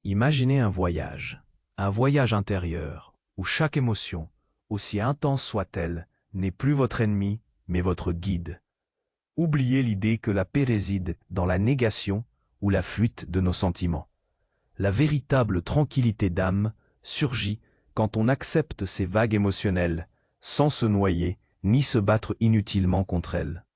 Imaginez un voyage intérieur, où chaque émotion, aussi intense soit-elle, n'est plus votre ennemi, mais votre guide. Oubliez l'idée que la paix réside dans la négation ou la fuite de nos sentiments. La véritable tranquillité d'âme surgit quand on accepte ces vagues émotionnelles, sans se noyer ni se battre inutilement contre elles.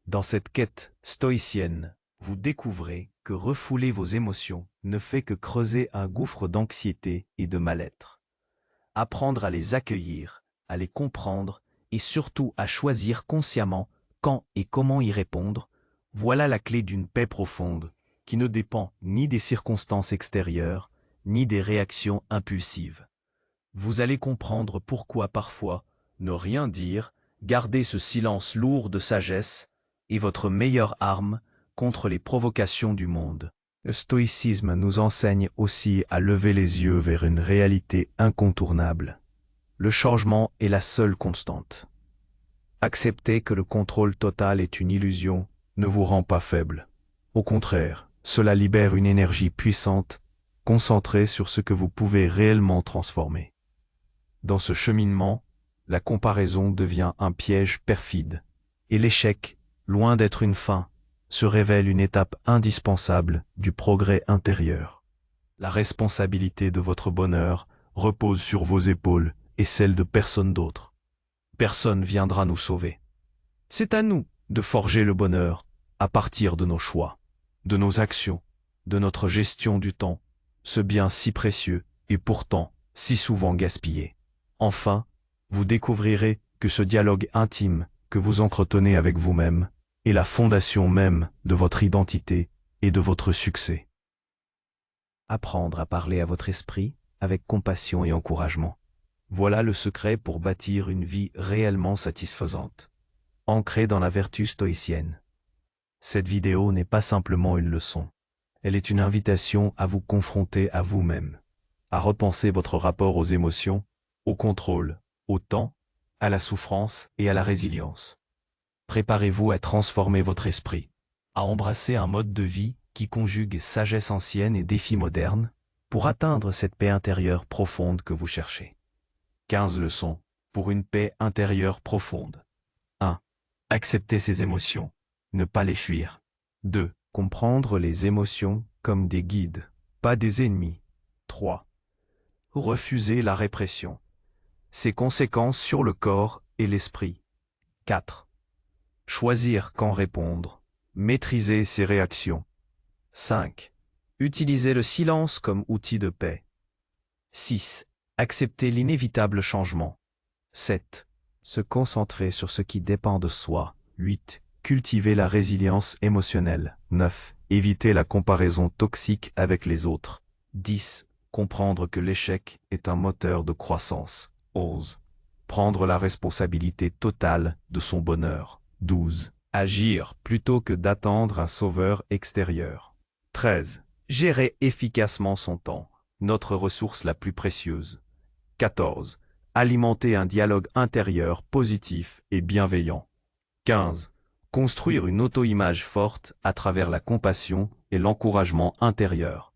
Dans cette quête stoïcienne, vous découvrez que refouler vos émotions ne fait que creuser un gouffre d'anxiété et de mal-être. Apprendre à les accueillir, à les comprendre et surtout à choisir consciemment quand et comment y répondre, voilà la clé d'une paix profonde qui ne dépend ni des circonstances extérieures, ni des réactions impulsives. Vous allez comprendre pourquoi parfois ne rien dire, garder ce silence lourd de sagesse, est votre meilleure arme contre les provocations du monde. Le stoïcisme nous enseigne aussi à lever les yeux vers une réalité incontournable. Le changement est la seule constante. Accepter que le contrôle total est une illusion ne vous rend pas faible. Au contraire, cela libère une énergie puissante, concentrée sur ce que vous pouvez réellement transformer. Dans ce cheminement, la comparaison devient un piège perfide, et l'échec, loin d'être une fin, se révèle une étape indispensable du progrès intérieur. La responsabilité de votre bonheur repose sur vos épaules et celle de personne d'autre. Personne viendra nous sauver. C'est à nous de forger le bonheur à partir de nos choix, de nos actions, de notre gestion du temps, ce bien si précieux et pourtant si souvent gaspillé. Enfin, vous découvrirez que ce dialogue intime que vous entretenez avec vous-même est la fondation même de votre identité et de votre succès. Apprendre à parler à votre esprit avec compassion et encouragement. Voilà le secret pour bâtir une vie réellement satisfaisante, ancrée dans la vertu stoïcienne. Cette vidéo n'est pas simplement une leçon, elle est une invitation à vous confronter à vous-même, à repenser votre rapport aux émotions, au contrôle, au temps, à la souffrance et à la résilience. Préparez-vous à transformer votre esprit, à embrasser un mode de vie qui conjugue sagesse ancienne et défis modernes pour atteindre cette paix intérieure profonde que vous cherchez. 15 leçons pour une paix intérieure profonde. 1. Accepter ses émotions, ne pas les fuir. 2. Comprendre les émotions comme des guides, pas des ennemis. 3. Refuser la répression, ses conséquences sur le corps et l'esprit. 4. Choisir quand répondre, maîtriser ses réactions. 5. Utiliser le silence comme outil de paix. 6. Accepter l'inévitable changement. 7. Se concentrer sur ce qui dépend de soi. 8. Cultiver la résilience émotionnelle. 9. Éviter la comparaison toxique avec les autres. 10. Comprendre que l'échec est un moteur de croissance. 11. Prendre la responsabilité totale de son bonheur. 12. Agir plutôt que d'attendre un sauveur extérieur. 13. Gérer efficacement son temps, notre ressource la plus précieuse. 14. Alimenter un dialogue intérieur positif et bienveillant. 15. Construire une auto-image forte à travers la compassion et l'encouragement intérieur.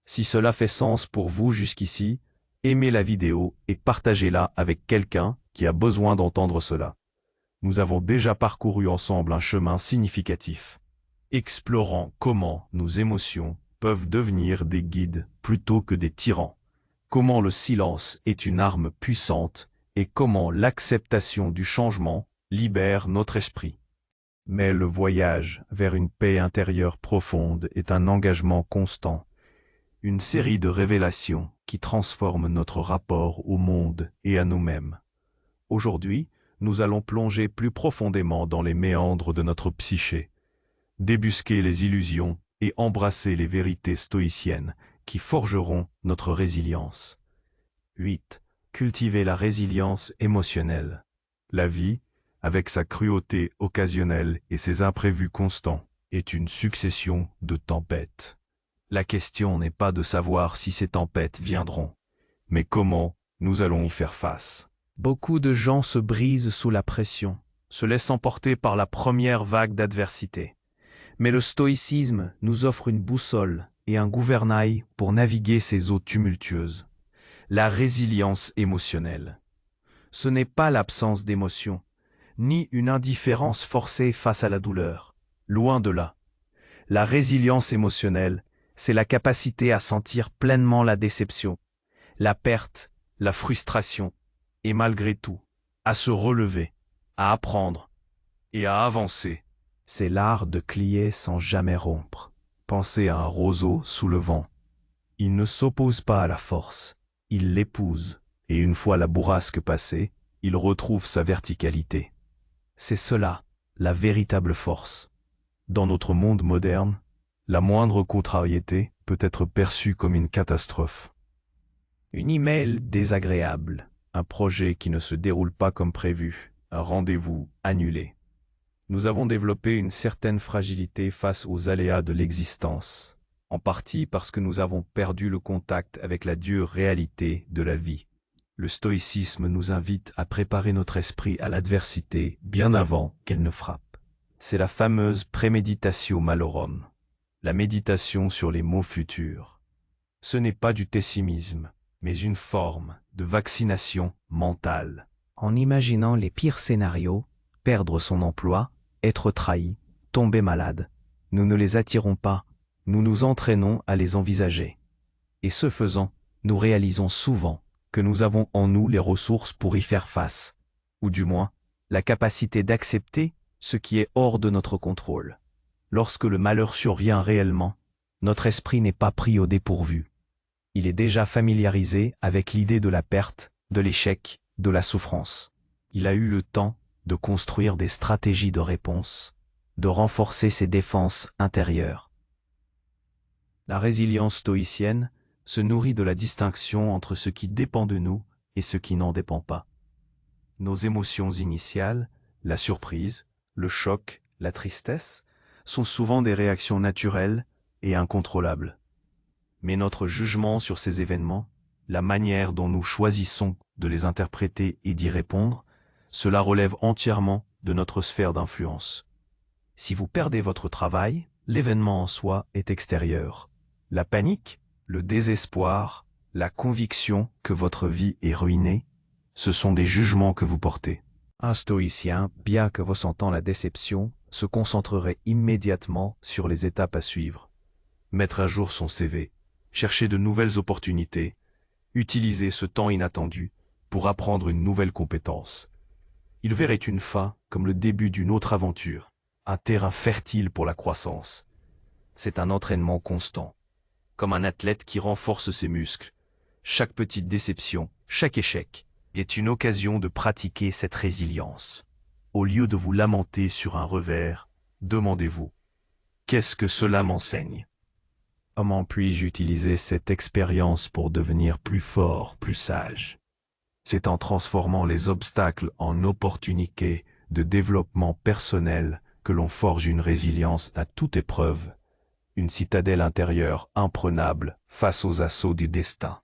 Si cela fait sens pour vous jusqu'ici, aimez la vidéo et partagez-la avec quelqu'un qui a besoin d'entendre cela. Nous avons déjà parcouru ensemble un chemin significatif, explorant comment nos émotions peuvent devenir des guides plutôt que des tyrans, comment le silence est une arme puissante et comment l'acceptation du changement libère notre esprit. Mais le voyage vers une paix intérieure profonde est un engagement constant, une série de révélations qui transforment notre rapport au monde et à nous-mêmes. Aujourd'hui, nous allons plonger plus profondément dans les méandres de notre psyché, débusquer les illusions et embrasser les vérités stoïciennes qui forgeront notre résilience. 8. Cultiver la résilience émotionnelle. La vie, avec sa cruauté occasionnelle et ses imprévus constants, est une succession de tempêtes. La question n'est pas de savoir si ces tempêtes viendront, mais comment nous allons y faire face. Beaucoup de gens se brisent sous la pression, se laissent emporter par la première vague d'adversité. Mais le stoïcisme nous offre une boussole et un gouvernail pour naviguer ces eaux tumultueuses. La résilience émotionnelle. Ce n'est pas l'absence d'émotion, ni une indifférence forcée face à la douleur. Loin de là. La résilience émotionnelle, c'est la capacité à sentir pleinement la déception, la perte, la frustration, et malgré tout, à se relever, à apprendre et à avancer. C'est l'art de plier sans jamais rompre. Pensez à un roseau sous le vent. Il ne s'oppose pas à la force, il l'épouse, et une fois la bourrasque passée, il retrouve sa verticalité. C'est cela, la véritable force. Dans notre monde moderne, la moindre contrariété peut être perçue comme une catastrophe. Une email désagréable, un projet qui ne se déroule pas comme prévu, un rendez-vous annulé. Nous avons développé une certaine fragilité face aux aléas de l'existence, en partie parce que nous avons perdu le contact avec la dure réalité de la vie. Le stoïcisme nous invite à préparer notre esprit à l'adversité bien avant qu'elle ne frappe. C'est la fameuse préméditatio malorum, la méditation sur les maux futurs. Ce n'est pas du pessimisme, mais une forme de vaccination mentale. En imaginant les pires scénarios, perdre son emploi, être trahi, tomber malade, nous ne les attirons pas, nous nous entraînons à les envisager. Et ce faisant, nous réalisons souvent que nous avons en nous les ressources pour y faire face, ou du moins, la capacité d'accepter ce qui est hors de notre contrôle. Lorsque le malheur survient réellement, notre esprit n'est pas pris au dépourvu. Il est déjà familiarisé avec l'idée de la perte, de l'échec, de la souffrance. Il a eu le temps de construire des stratégies de réponse, de renforcer ses défenses intérieures. La résilience stoïcienne se nourrit de la distinction entre ce qui dépend de nous et ce qui n'en dépend pas. Nos émotions initiales, la surprise, le choc, la tristesse, sont souvent des réactions naturelles et incontrôlables. Mais notre jugement sur ces événements, la manière dont nous choisissons de les interpréter et d'y répondre, cela relève entièrement de notre sphère d'influence. Si vous perdez votre travail, l'événement en soi est extérieur. La panique, le désespoir, la conviction que votre vie est ruinée, ce sont des jugements que vous portez. Un stoïcien, bien que ressentant la déception, se concentrerait immédiatement sur les étapes à suivre. Mettre à jour son CV, chercher de nouvelles opportunités, utiliser ce temps inattendu pour apprendre une nouvelle compétence. Il verrait une fin comme le début d'une autre aventure, un terrain fertile pour la croissance. C'est un entraînement constant, comme un athlète qui renforce ses muscles. Chaque petite déception, chaque échec, est une occasion de pratiquer cette résilience. Au lieu de vous lamenter sur un revers, demandez-vous, qu'est-ce que cela m'enseigne? Comment puis-je utiliser cette expérience pour devenir plus fort, plus sage? C'est en transformant les obstacles en opportunités de développement personnel que l'on forge une résilience à toute épreuve, une citadelle intérieure imprenable face aux assauts du destin.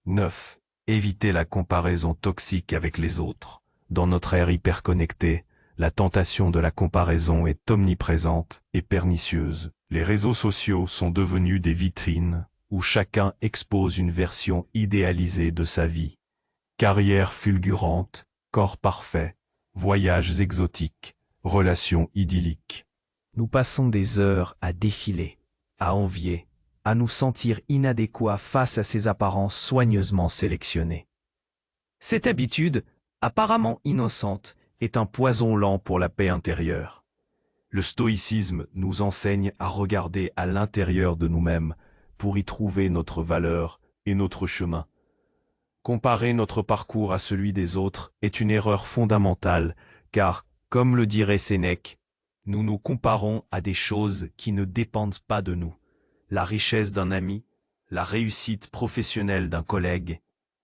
9. Évitez la comparaison toxique avec les autres. Dans notre ère hyperconnectée, la tentation de la comparaison est omniprésente et pernicieuse. Les réseaux sociaux sont devenus des vitrines où chacun expose une version idéalisée de sa vie. Carrière fulgurante, corps parfait, voyages exotiques, relations idylliques. Nous passons des heures à défiler, à envier, à nous sentir inadéquats face à ces apparences soigneusement sélectionnées. Cette habitude, apparemment innocente, est un poison lent pour la paix intérieure. Le stoïcisme nous enseigne à regarder à l'intérieur de nous-mêmes pour y trouver notre valeur et notre chemin. Comparer notre parcours à celui des autres est une erreur fondamentale, car, comme le dirait Sénèque, nous nous comparons à des choses qui ne dépendent pas de nous. La richesse d'un ami, la réussite professionnelle d'un collègue,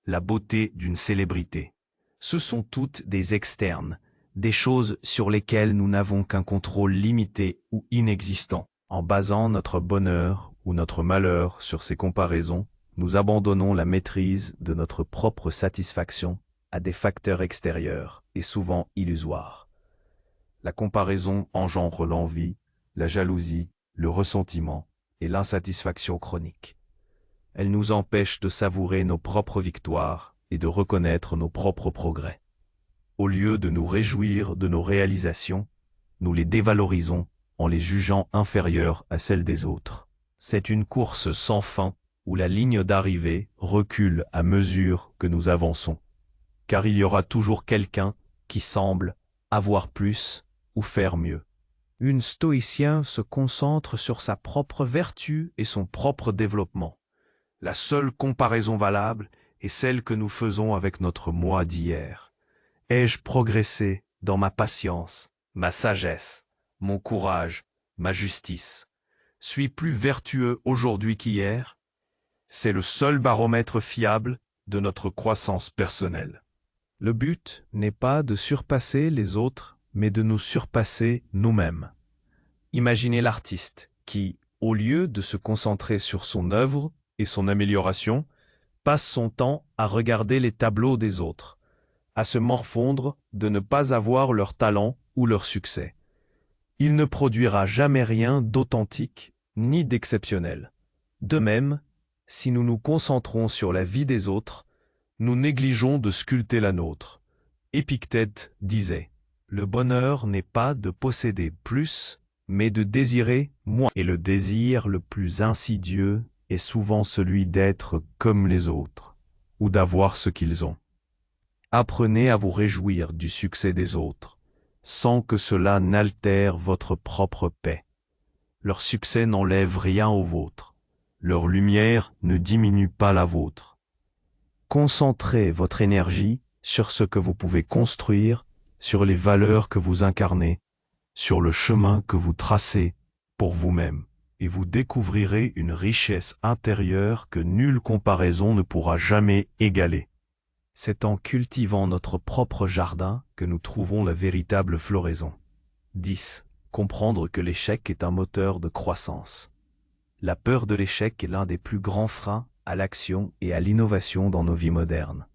la beauté d'une célébrité. Ce sont toutes des externes, des choses sur lesquelles nous n'avons qu'un contrôle limité ou inexistant. En basant notre bonheur ou notre malheur sur ces comparaisons, nous abandonnons la maîtrise de notre propre satisfaction à des facteurs extérieurs et souvent illusoires. La comparaison engendre l'envie, la jalousie, le ressentiment et l'insatisfaction chronique. Elle nous empêche de savourer nos propres victoires et de reconnaître nos propres progrès. Au lieu de nous réjouir de nos réalisations, nous les dévalorisons en les jugeant inférieures à celles des autres. C'est une course sans fin où la ligne d'arrivée recule à mesure que nous avançons. Car il y aura toujours quelqu'un qui semble avoir plus ou faire mieux. Un stoïcien se concentre sur sa propre vertu et son propre développement. La seule comparaison valable est celle que nous faisons avec notre moi d'hier. Ai-je progressé dans ma patience, ma sagesse, mon courage, ma justice? Suis plus vertueux aujourd'hui qu'hier? C'est le seul baromètre fiable de notre croissance personnelle. Le but n'est pas de surpasser les autres, mais de nous surpasser nous-mêmes. Imaginez l'artiste qui, au lieu de se concentrer sur son œuvre et son amélioration, passe son temps à regarder les tableaux des autres, à se morfondre de ne pas avoir leur talent ou leur succès. Il ne produira jamais rien d'authentique ni d'exceptionnel. De même, si nous nous concentrons sur la vie des autres, nous négligeons de sculpter la nôtre. Épictète disait « Le bonheur n'est pas de posséder plus, mais de désirer moins. » Et le désir le plus insidieux est souvent celui d'être comme les autres, ou d'avoir ce qu'ils ont. Apprenez à vous réjouir du succès des autres, sans que cela n'altère votre propre paix. Leur succès n'enlève rien au vôtre. Leur lumière ne diminue pas la vôtre. Concentrez votre énergie sur ce que vous pouvez construire, sur les valeurs que vous incarnez, sur le chemin que vous tracez pour vous-même, et vous découvrirez une richesse intérieure que nulle comparaison ne pourra jamais égaler. C'est en cultivant notre propre jardin que nous trouvons la véritable floraison. 10. Comprendre que l'échec est un moteur de croissance. La peur de l'échec est l'un des plus grands freins à l'action et à l'innovation dans nos vies modernes.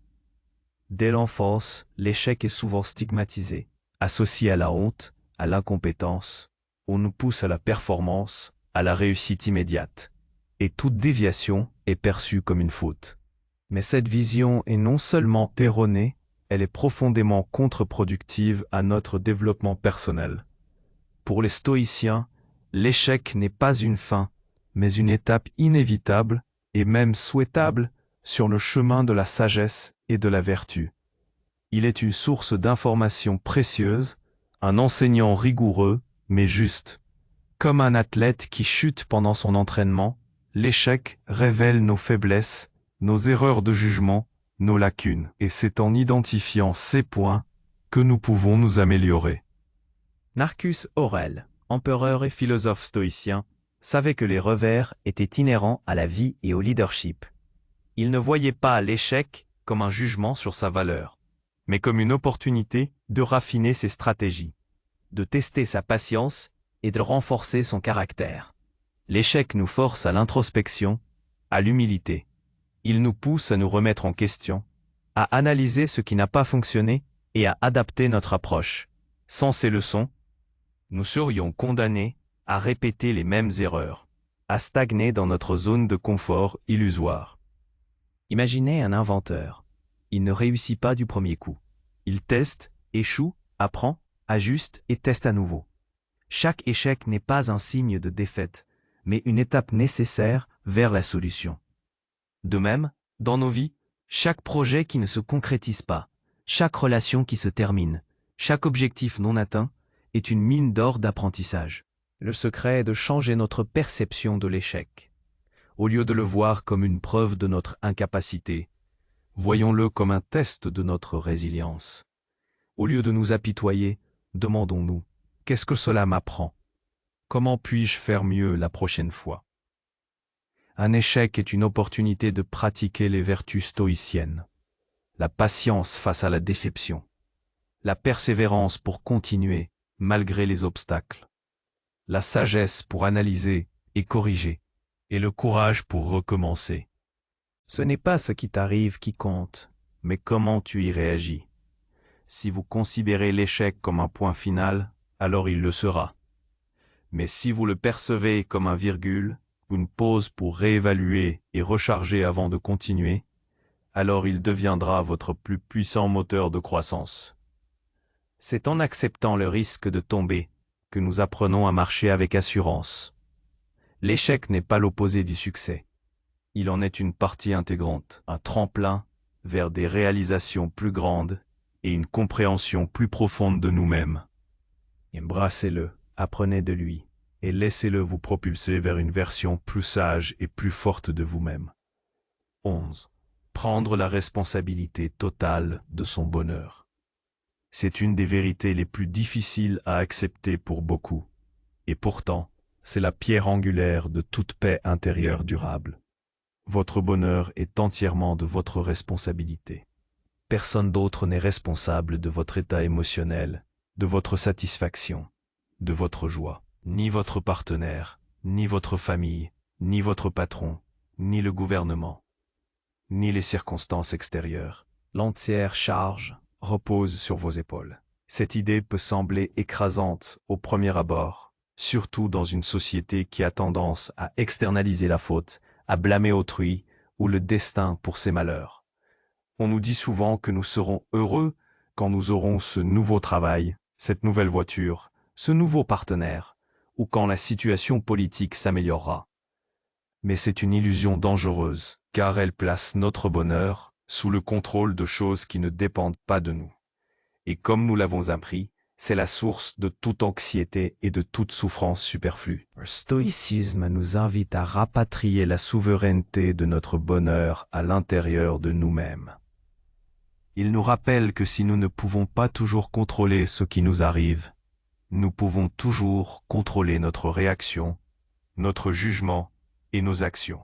Dès l'enfance, l'échec est souvent stigmatisé, associé à la honte, à l'incompétence. On nous pousse à la performance, à la réussite immédiate. Et toute déviation est perçue comme une faute. Mais cette vision est non seulement erronée, elle est profondément contre-productive à notre développement personnel. Pour les stoïciens, l'échec n'est pas une fin, mais une étape inévitable et même souhaitable sur le chemin de la sagesse et de la vertu. Il est une source d'informations précieuses, un enseignant rigoureux mais juste. Comme un athlète qui chute pendant son entraînement, l'échec révèle nos faiblesses, nos erreurs de jugement, nos lacunes. Et c'est en identifiant ces points que nous pouvons nous améliorer. Marcus Aurèle, empereur et philosophe stoïcien, savait que les revers étaient inhérents à la vie et au leadership. Il ne voyait pas l'échec comme un jugement sur sa valeur, mais comme une opportunité de raffiner ses stratégies, de tester sa patience et de renforcer son caractère. L'échec nous force à l'introspection, à l'humilité. Il nous pousse à nous remettre en question, à analyser ce qui n'a pas fonctionné et à adapter notre approche. Sans ces leçons, nous serions condamnés à répéter les mêmes erreurs, à stagner dans notre zone de confort illusoire. Imaginez un inventeur. Il ne réussit pas du premier coup. Il teste, échoue, apprend, ajuste et teste à nouveau. Chaque échec n'est pas un signe de défaite, mais une étape nécessaire vers la solution. De même, dans nos vies, chaque projet qui ne se concrétise pas, chaque relation qui se termine, chaque objectif non atteint est une mine d'or d'apprentissage. Le secret est de changer notre perception de l'échec. Au lieu de le voir comme une preuve de notre incapacité, voyons-le comme un test de notre résilience. Au lieu de nous apitoyer, demandons-nous, qu'est-ce que cela m'apprend? Comment puis-je faire mieux la prochaine fois? Un échec est une opportunité de pratiquer les vertus stoïciennes. La patience face à la déception. La persévérance pour continuer, malgré les obstacles. La sagesse pour analyser et corriger, et le courage pour recommencer. Ce n'est pas ce qui t'arrive qui compte, mais comment tu y réagis. Si vous considérez l'échec comme un point final, alors il le sera. Mais si vous le percevez comme un virgule, une pause pour réévaluer et recharger avant de continuer, alors il deviendra votre plus puissant moteur de croissance. C'est en acceptant le risque de tomber que nous apprenons à marcher avec assurance. L'échec n'est pas l'opposé du succès. Il en est une partie intégrante, un tremplin vers des réalisations plus grandes et une compréhension plus profonde de nous-mêmes. Embrassez-le, apprenez de lui, et laissez-le vous propulser vers une version plus sage et plus forte de vous-même. 11. Prendre la responsabilité totale de son bonheur. C'est une des vérités les plus difficiles à accepter pour beaucoup, et pourtant, c'est la pierre angulaire de toute paix intérieure durable. Votre bonheur est entièrement de votre responsabilité. Personne d'autre n'est responsable de votre état émotionnel, de votre satisfaction, de votre joie. Ni votre partenaire, ni votre famille, ni votre patron, ni le gouvernement, ni les circonstances extérieures. L'entière charge repose sur vos épaules. Cette idée peut sembler écrasante au premier abord, surtout dans une société qui a tendance à externaliser la faute, à blâmer autrui ou le destin pour ses malheurs. On nous dit souvent que nous serons heureux quand nous aurons ce nouveau travail, cette nouvelle voiture, ce nouveau partenaire, ou quand la situation politique s'améliorera. Mais c'est une illusion dangereuse, car elle place notre bonheur sous le contrôle de choses qui ne dépendent pas de nous. Et comme nous l'avons appris, c'est la source de toute anxiété et de toute souffrance superflue. Le stoïcisme nous invite à rapatrier la souveraineté de notre bonheur à l'intérieur de nous-mêmes. Il nous rappelle que si nous ne pouvons pas toujours contrôler ce qui nous arrive, nous pouvons toujours contrôler notre réaction, notre jugement et nos actions.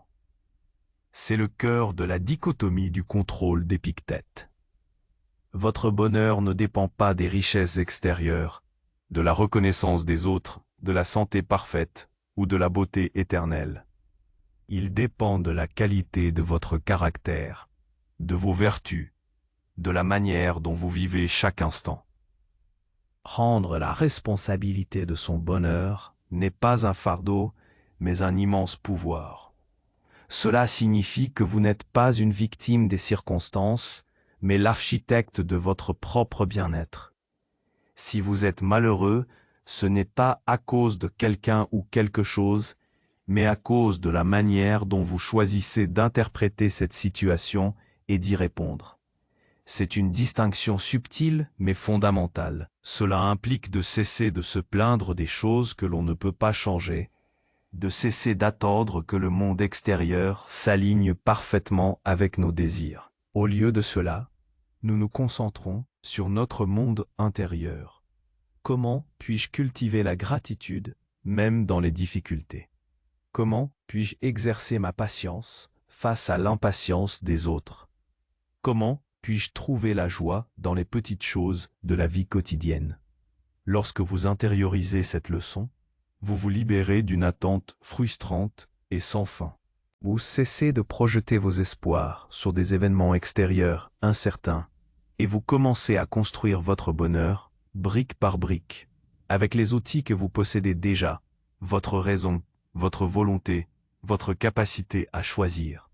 C'est le cœur de la dichotomie du contrôle d'Épictète. Votre bonheur ne dépend pas des richesses extérieures, de la reconnaissance des autres, de la santé parfaite ou de la beauté éternelle. Il dépend de la qualité de votre caractère, de vos vertus, de la manière dont vous vivez chaque instant. Prendre la responsabilité de son bonheur n'est pas un fardeau, mais un immense pouvoir. Cela signifie que vous n'êtes pas une victime des circonstances, mais l'architecte de votre propre bien-être. Si vous êtes malheureux, ce n'est pas à cause de quelqu'un ou quelque chose, mais à cause de la manière dont vous choisissez d'interpréter cette situation et d'y répondre. C'est une distinction subtile mais fondamentale. Cela implique de cesser de se plaindre des choses que l'on ne peut pas changer, de cesser d'attendre que le monde extérieur s'aligne parfaitement avec nos désirs. Au lieu de cela, nous nous concentrons sur notre monde intérieur. Comment puis-je cultiver la gratitude, même dans les difficultés? Comment puis-je exercer ma patience face à l'impatience des autres? Comment puis-je trouver la joie dans les petites choses de la vie quotidienne? Lorsque vous intériorisez cette leçon, vous vous libérez d'une attente frustrante et sans fin. Vous cessez de projeter vos espoirs sur des événements extérieurs incertains et vous commencez à construire votre bonheur, brique par brique, avec les outils que vous possédez déjà, votre raison, votre volonté, votre capacité à choisir.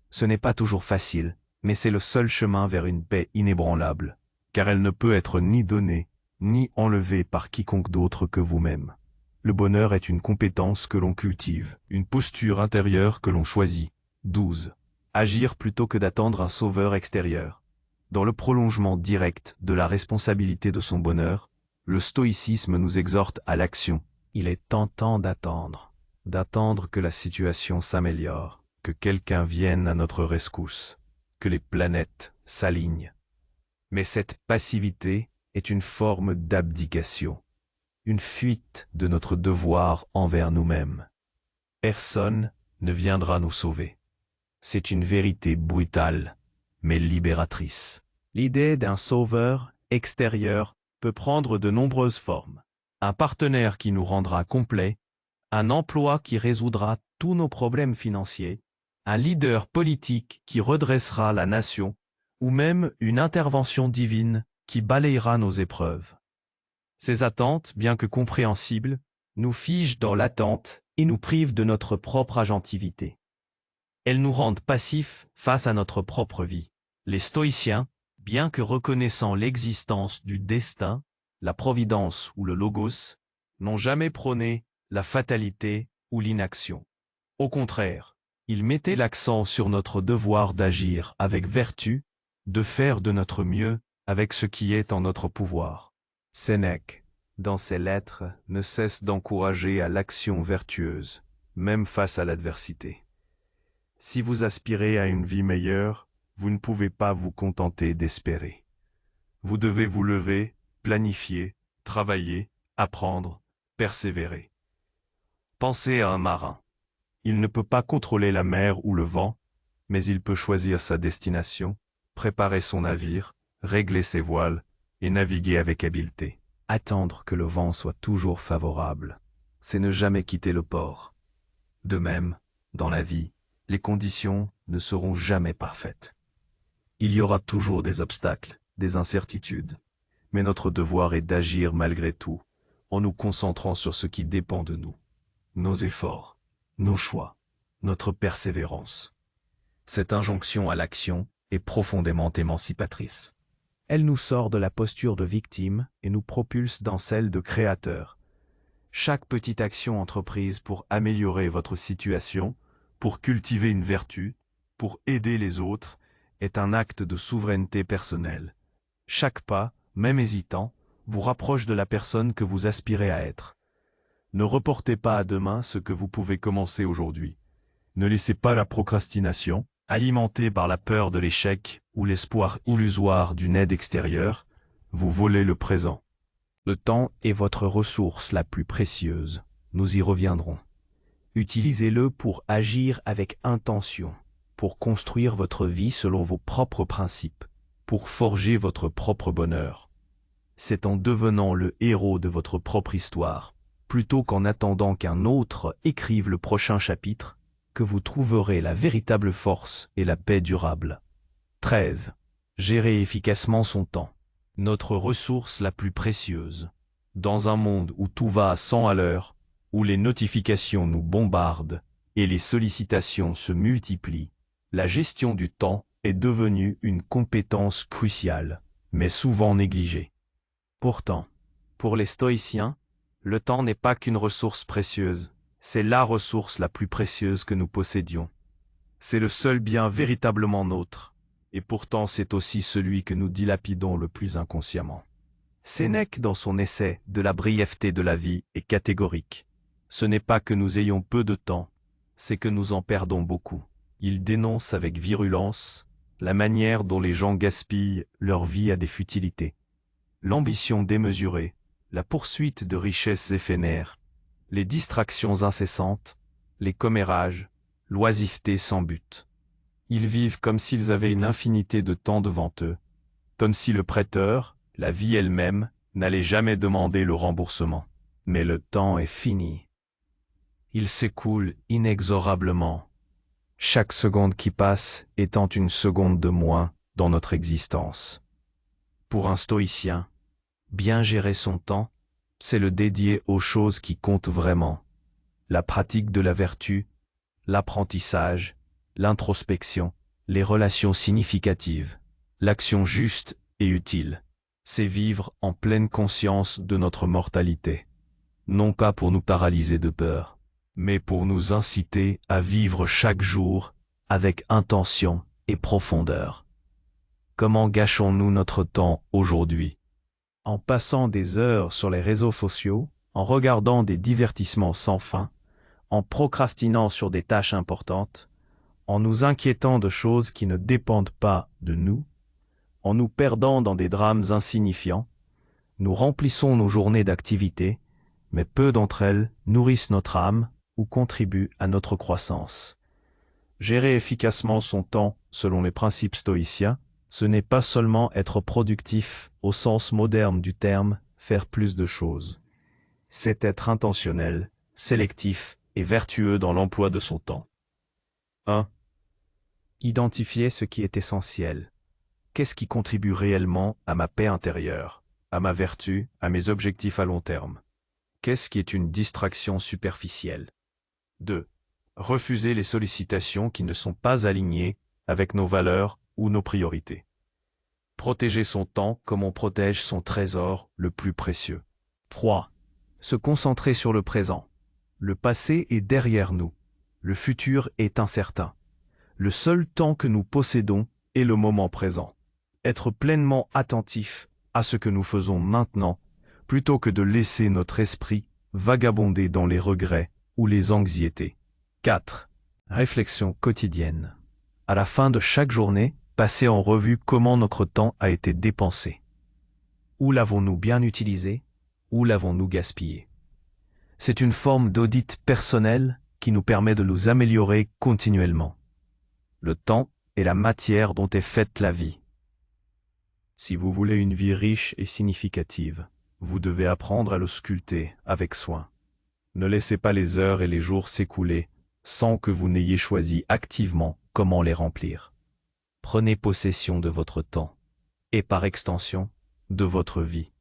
Ce n'est pas toujours facile, mais c'est le seul chemin vers une paix inébranlable, car elle ne peut être ni donnée, ni enlevée par quiconque d'autre que vous-même. Le bonheur est une compétence que l'on cultive, une posture intérieure que l'on choisit. 12. Agir plutôt que d'attendre un sauveur extérieur. Dans le prolongement direct de la responsabilité de son bonheur, le stoïcisme nous exhorte à l'action. Il est tentant d'attendre que la situation s'améliore, que quelqu'un vienne à notre rescousse, que les planètes s'alignent. Mais cette passivité est une forme d'abdication, une fuite de notre devoir envers nous-mêmes. Personne ne viendra nous sauver. C'est une vérité brutale, mais libératrice. L'idée d'un sauveur extérieur peut prendre de nombreuses formes. Un partenaire qui nous rendra complets, un emploi qui résoudra tous nos problèmes financiers, un leader politique qui redressera la nation, ou même une intervention divine qui balayera nos épreuves. Ces attentes, bien que compréhensibles, nous figent dans l'attente et nous privent de notre propre agentivité. Elles nous rendent passifs face à notre propre vie. Les stoïciens, bien que reconnaissant l'existence du destin, la providence ou le logos, n'ont jamais prôné la fatalité ou l'inaction. Au contraire, ils mettaient l'accent sur notre devoir d'agir avec vertu, de faire de notre mieux avec ce qui est en notre pouvoir. Sénèque, dans ses lettres, ne cesse d'encourager à l'action vertueuse, même face à l'adversité. Si vous aspirez à une vie meilleure, vous ne pouvez pas vous contenter d'espérer. Vous devez vous lever, planifier, travailler, apprendre, persévérer. Pensez à un marin. Il ne peut pas contrôler la mer ou le vent, mais il peut choisir sa destination, préparer son navire, régler ses voiles et naviguer avec habileté. Attendre que le vent soit toujours favorable, c'est ne jamais quitter le port. De même, dans la vie, les conditions ne seront jamais parfaites. Il y aura toujours des obstacles, des incertitudes, mais notre devoir est d'agir malgré tout, en nous concentrant sur ce qui dépend de nous, nos efforts, nos choix, notre persévérance. Cette injonction à l'action est profondément émancipatrice. Elle nous sort de la posture de victime et nous propulse dans celle de créateur. Chaque petite action entreprise pour améliorer votre situation, pour cultiver une vertu, pour aider les autres, est un acte de souveraineté personnelle. Chaque pas, même hésitant, vous rapproche de la personne que vous aspirez à être. Ne reportez pas à demain ce que vous pouvez commencer aujourd'hui. Ne laissez pas la procrastination, alimentée par la peur de l'échec ou l'espoir illusoire d'une aide extérieure, vous voler le présent. Le temps est votre ressource la plus précieuse. Nous y reviendrons. Utilisez-le pour agir avec intention, pour construire votre vie selon vos propres principes, pour forger votre propre bonheur. C'est en devenant le héros de votre propre histoire, plutôt qu'en attendant qu'un autre écrive le prochain chapitre, que vous trouverez la véritable force et la paix durable. 13. Gérer efficacement son temps. Notre ressource la plus précieuse. Dans un monde où tout va à 100 à l'heure, où les notifications nous bombardent et les sollicitations se multiplient, la gestion du temps est devenue une compétence cruciale, mais souvent négligée. Pourtant, pour les stoïciens, le temps n'est pas qu'une ressource précieuse, c'est la ressource la plus précieuse que nous possédions. C'est le seul bien véritablement nôtre, et pourtant c'est aussi celui que nous dilapidons le plus inconsciemment. Sénèque, dans son essai de la brièveté de la vie, est catégorique. Ce n'est pas que nous ayons peu de temps, c'est que nous en perdons beaucoup. Il dénonce avec virulence la manière dont les gens gaspillent leur vie à des futilités. L'ambition démesurée, la poursuite de richesses éphémères, les distractions incessantes, les commérages, l'oisiveté sans but. Ils vivent comme s'ils avaient une infinité de temps devant eux, comme si le prêteur, la vie elle-même, n'allait jamais demander le remboursement. Mais le temps est fini. Il s'écoule inexorablement, chaque seconde qui passe étant une seconde de moins dans notre existence. Pour un stoïcien, bien gérer son temps, c'est le dédier aux choses qui comptent vraiment. La pratique de la vertu, l'apprentissage, l'introspection, les relations significatives, l'action juste et utile. C'est vivre en pleine conscience de notre mortalité. Non pas pour nous paralyser de peur, mais pour nous inciter à vivre chaque jour avec intention et profondeur. Comment gâchons-nous notre temps aujourd'hui? En passant des heures sur les réseaux sociaux, en regardant des divertissements sans fin, en procrastinant sur des tâches importantes, en nous inquiétant de choses qui ne dépendent pas de nous, en nous perdant dans des drames insignifiants, nous remplissons nos journées d'activités, mais peu d'entre elles nourrissent notre âme ou contribuent à notre croissance. Gérer efficacement son temps selon les principes stoïciens, ce n'est pas seulement être productif au sens moderne du terme, faire plus de choses. C'est être intentionnel, sélectif et vertueux dans l'emploi de son temps. 1. Identifier ce qui est essentiel. Qu'est-ce qui contribue réellement à ma paix intérieure, à ma vertu, à mes objectifs à long terme? Qu'est-ce qui est une distraction superficielle? 2. Refusez les sollicitations qui ne sont pas alignées avec nos valeurs ou nos priorités. Protéger son temps comme on protège son trésor le plus précieux. 3. Se concentrer sur le présent. Le passé est derrière nous. Le futur est incertain. Le seul temps que nous possédons est le moment présent. Être pleinement attentif à ce que nous faisons maintenant, plutôt que de laisser notre esprit vagabonder dans les regrets ou les anxiétés. 4. Réflexion quotidienne. À la fin de chaque journée, passez en revue comment notre temps a été dépensé. Où l'avons-nous bien utilisé? Où l'avons-nous gaspillé? C'est une forme d'audit personnel qui nous permet de nous améliorer continuellement. Le temps est la matière dont est faite la vie. Si vous voulez une vie riche et significative, vous devez apprendre à le sculpter avec soin. Ne laissez pas les heures et les jours s'écouler sans que vous n'ayez choisi activement comment les remplir. Prenez possession de votre temps et par extension, de votre vie.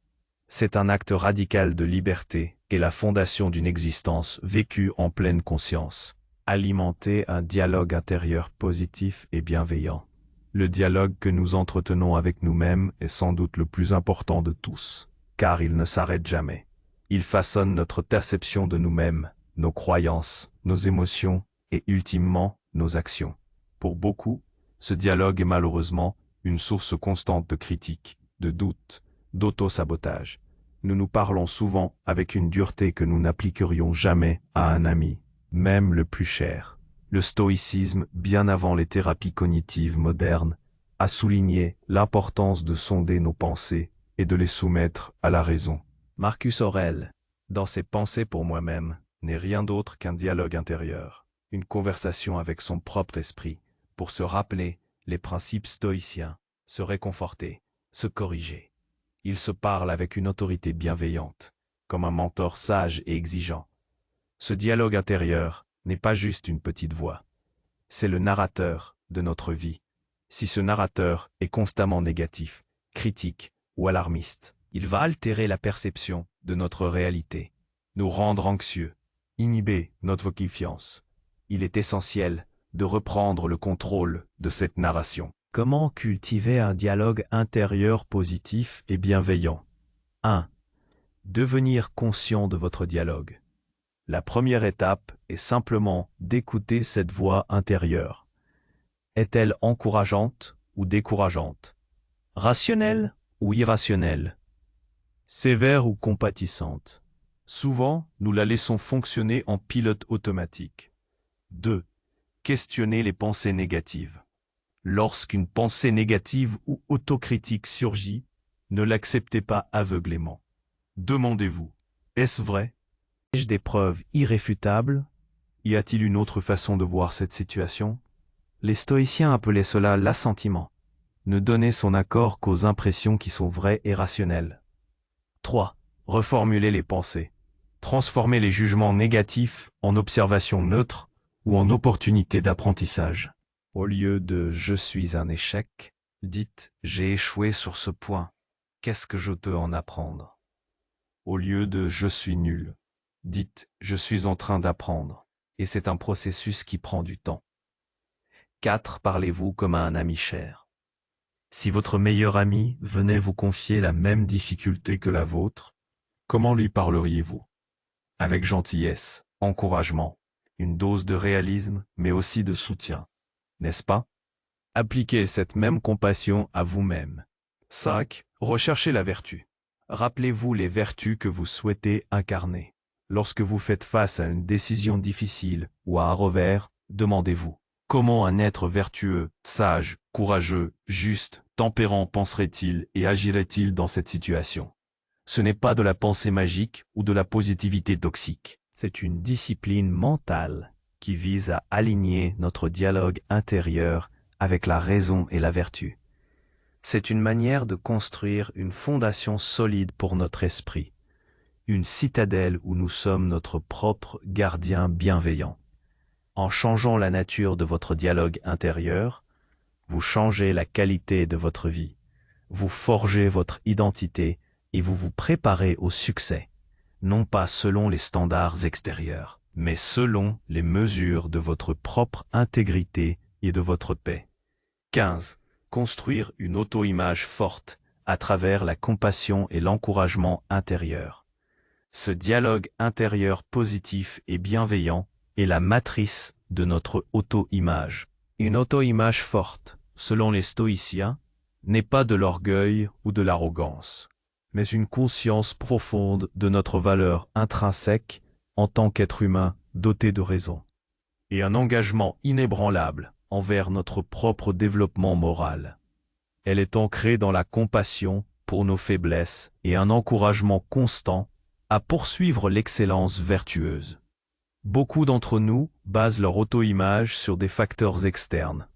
C'est un acte radical de liberté et la fondation d'une existence vécue en pleine conscience. Alimenter un dialogue intérieur positif et bienveillant. Le dialogue que nous entretenons avec nous-mêmes est sans doute le plus important de tous, car il ne s'arrête jamais. Il façonne notre perception de nous-mêmes, nos croyances, nos émotions et ultimement nos actions. Pour beaucoup, ce dialogue est malheureusement une source constante de critiques, de doutes, d'auto-sabotage. Nous nous parlons souvent avec une dureté que nous n'appliquerions jamais à un ami, même le plus cher. Le stoïcisme, bien avant les thérapies cognitives modernes, a souligné l'importance de sonder nos pensées et de les soumettre à la raison. Marcus Aurèle, dans ses Pensées pour moi-même, n'est rien d'autre qu'un dialogue intérieur, une conversation avec son propre esprit, pour se rappeler les principes stoïciens, se réconforter, se corriger. Il se parle avec une autorité bienveillante, comme un mentor sage et exigeant. Ce dialogue intérieur n'est pas juste une petite voix. C'est le narrateur de notre vie. Si ce narrateur est constamment négatif, critique ou alarmiste, il va altérer la perception de notre réalité, nous rendre anxieux, inhiber notre confiance. Il est essentiel de reprendre le contrôle de cette narration. Comment cultiver un dialogue intérieur positif et bienveillant? 1. Devenir conscient de votre dialogue. La première étape est simplement d'écouter cette voix intérieure. Est-elle encourageante ou décourageante? Rationnelle ou irrationnelle? Sévère ou compatissante? Souvent, nous la laissons fonctionner en pilote automatique. 2. Questionner les pensées négatives. Lorsqu'une pensée négative ou autocritique surgit, ne l'acceptez pas aveuglément. Demandez-vous, est-ce vrai? Ai-je des preuves irréfutables? Y a-t-il une autre façon de voir cette situation? Les stoïciens appelaient cela l'assentiment. Ne donner son accord qu'aux impressions qui sont vraies et rationnelles. 3. Reformuler les pensées. Transformer les jugements négatifs en observations neutres ou en opportunités d'apprentissage. Au lieu de « je suis un échec », dites « j'ai échoué sur ce point, qu'est-ce que je peux en apprendre ?» Au lieu de « je suis nul », dites « je suis en train d'apprendre » et c'est un processus qui prend du temps. 4. Parlez-vous comme à un ami cher. Si votre meilleur ami venait vous confier la même difficulté que la vôtre, comment lui parleriez-vous? Avec gentillesse, encouragement, une dose de réalisme, mais aussi de soutien. N'est-ce pas? Appliquez cette même compassion à vous-même. 5. Recherchez la vertu. Rappelez-vous les vertus que vous souhaitez incarner. Lorsque vous faites face à une décision difficile ou à un revers, demandez-vous comment un être vertueux, sage, courageux, juste, tempérant penserait-il et agirait-il dans cette situation? Ce n'est pas de la pensée magique ou de la positivité toxique. C'est une discipline mentale qui vise à aligner notre dialogue intérieur avec la raison et la vertu. C'est une manière de construire une fondation solide pour notre esprit, une citadelle où nous sommes notre propre gardien bienveillant. En changeant la nature de votre dialogue intérieur, vous changez la qualité de votre vie, vous forgez votre identité et vous vous préparez au succès, non pas selon les standards extérieurs. mais selon les mesures de votre propre intégrité et de votre paix. 15. Construire une auto-image forte à travers la compassion et l'encouragement intérieur. Ce dialogue intérieur positif et bienveillant est la matrice de notre auto-image. Une auto-image forte, selon les stoïciens, n'est pas de l'orgueil ou de l'arrogance, mais une conscience profonde de notre valeur intrinsèque en tant qu'être humain doté de raison, et un engagement inébranlable envers notre propre développement moral. Elle est ancrée dans la compassion pour nos faiblesses et un encouragement constant à poursuivre l'excellence vertueuse. Beaucoup d'entre nous basent leur auto-image sur des facteurs externes,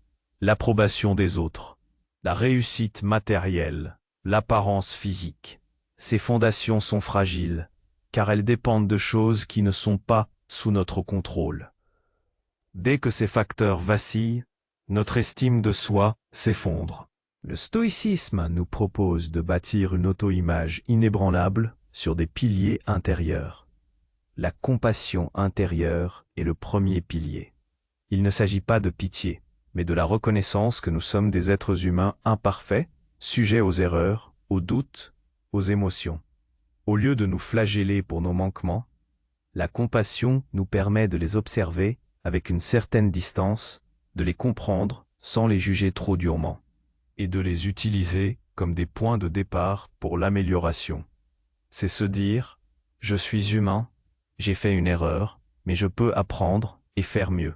l'approbation des autres, la réussite matérielle, l'apparence physique. Ces fondations sont fragiles, car elles dépendent de choses qui ne sont pas sous notre contrôle. Dès que ces facteurs vacillent, notre estime de soi s'effondre. Le stoïcisme nous propose de bâtir une auto-image inébranlable sur des piliers intérieurs. La compassion intérieure est le premier pilier. Il ne s'agit pas de pitié, mais de la reconnaissance que nous sommes des êtres humains imparfaits, sujets aux erreurs, aux doutes, aux émotions. Au lieu de nous flageller pour nos manquements, la compassion nous permet de les observer avec une certaine distance, de les comprendre sans les juger trop durement, et de les utiliser comme des points de départ pour l'amélioration. C'est se dire « Je suis humain, j'ai fait une erreur, mais je peux apprendre et faire mieux ».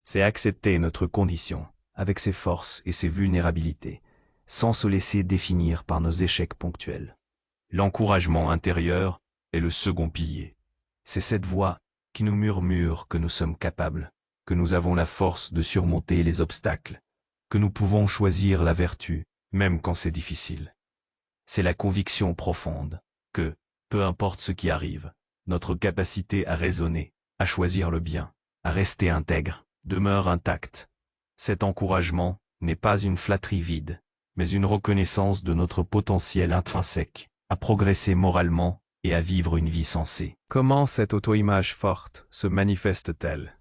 C'est accepter notre condition, avec ses forces et ses vulnérabilités, sans se laisser définir par nos échecs ponctuels. L'encouragement intérieur est le second pilier. C'est cette voix qui nous murmure que nous sommes capables, que nous avons la force de surmonter les obstacles, que nous pouvons choisir la vertu, même quand c'est difficile. C'est la conviction profonde que, peu importe ce qui arrive, notre capacité à raisonner, à choisir le bien, à rester intègre, demeure intacte. Cet encouragement n'est pas une flatterie vide, mais une reconnaissance de notre potentiel intrinsèque, à progresser moralement et à vivre une vie sensée. Comment cette auto-image forte se manifeste-t-elle?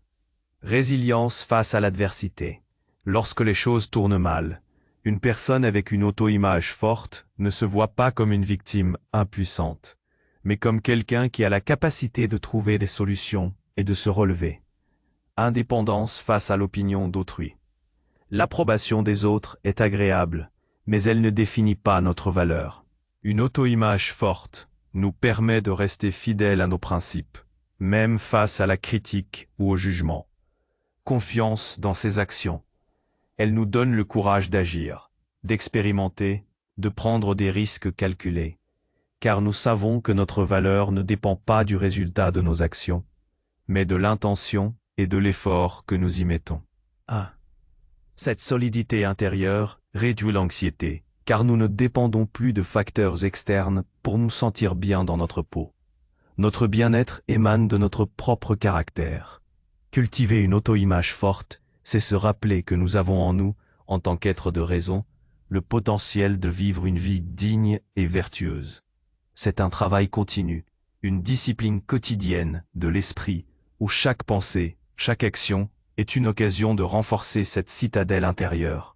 Résilience face à l'adversité. Lorsque les choses tournent mal, une personne avec une auto-image forte ne se voit pas comme une victime impuissante, mais comme quelqu'un qui a la capacité de trouver des solutions et de se relever. Indépendance face à l'opinion d'autrui. L'approbation des autres est agréable, mais elle ne définit pas notre valeur. Une auto-image forte nous permet de rester fidèles à nos principes, même face à la critique ou au jugement. Confiance dans ses actions. Elle nous donne le courage d'agir, d'expérimenter, de prendre des risques calculés, car nous savons que notre valeur ne dépend pas du résultat de nos actions, mais de l'intention et de l'effort que nous y mettons. Ah. Cette solidité intérieure réduit l'anxiété, car nous ne dépendons plus de facteurs externes pour nous sentir bien dans notre peau. Notre bien-être émane de notre propre caractère. Cultiver une auto-image forte, c'est se rappeler que nous avons en nous, en tant qu'être de raison, le potentiel de vivre une vie digne et vertueuse. C'est un travail continu, une discipline quotidienne de l'esprit, où chaque pensée, chaque action est une occasion de renforcer cette citadelle intérieure.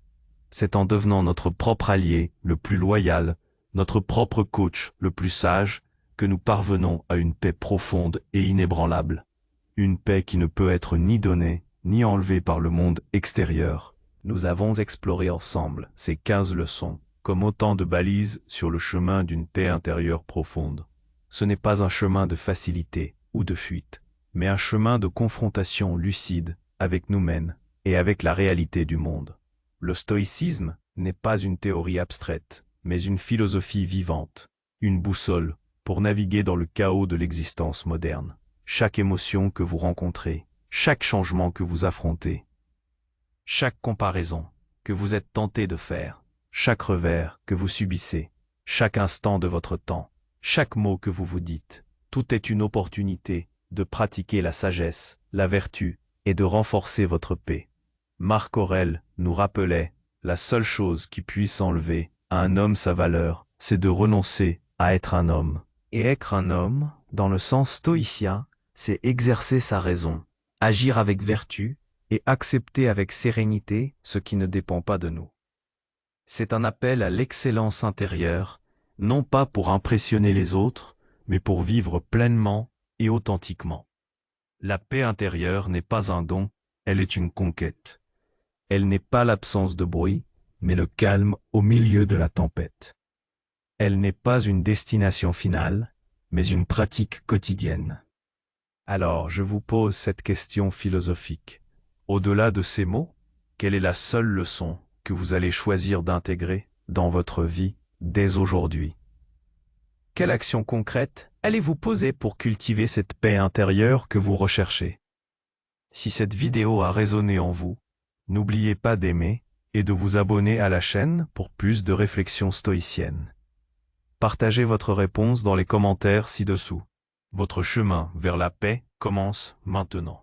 C'est en devenant notre propre allié le plus loyal, notre propre coach le plus sage, que nous parvenons à une paix profonde et inébranlable. Une paix qui ne peut être ni donnée, ni enlevée par le monde extérieur. Nous avons exploré ensemble ces 15 leçons, comme autant de balises sur le chemin d'une paix intérieure profonde. Ce n'est pas un chemin de facilité ou de fuite, mais un chemin de confrontation lucide avec nous-mêmes et avec la réalité du monde. Le stoïcisme n'est pas une théorie abstraite, mais une philosophie vivante, une boussole pour naviguer dans le chaos de l'existence moderne. Chaque émotion que vous rencontrez, chaque changement que vous affrontez, chaque comparaison que vous êtes tenté de faire, chaque revers que vous subissez, chaque instant de votre temps, chaque mot que vous vous dites, tout est une opportunité de pratiquer la sagesse, la vertu et de renforcer votre paix. Marc Aurèle nous rappelait, la seule chose qui puisse enlever à un homme sa valeur, c'est de renoncer à être un homme. Et être un homme, dans le sens stoïcien, c'est exercer sa raison, agir avec vertu et accepter avec sérénité ce qui ne dépend pas de nous. C'est un appel à l'excellence intérieure, non pas pour impressionner les autres, mais pour vivre pleinement et authentiquement. La paix intérieure n'est pas un don, elle est une conquête. Elle n'est pas l'absence de bruit, mais le calme au milieu de la tempête. Elle n'est pas une destination finale, mais une pratique quotidienne. Alors, je vous pose cette question philosophique. Au-delà de ces mots, quelle est la seule leçon que vous allez choisir d'intégrer dans votre vie dès aujourd'hui? Quelle action concrète allez-vous poser pour cultiver cette paix intérieure que vous recherchez? Si cette vidéo a résonné en vous, n'oubliez pas d'aimer et de vous abonner à la chaîne pour plus de réflexions stoïciennes. Partagez votre réponse dans les commentaires ci-dessous. Votre chemin vers la paix commence maintenant.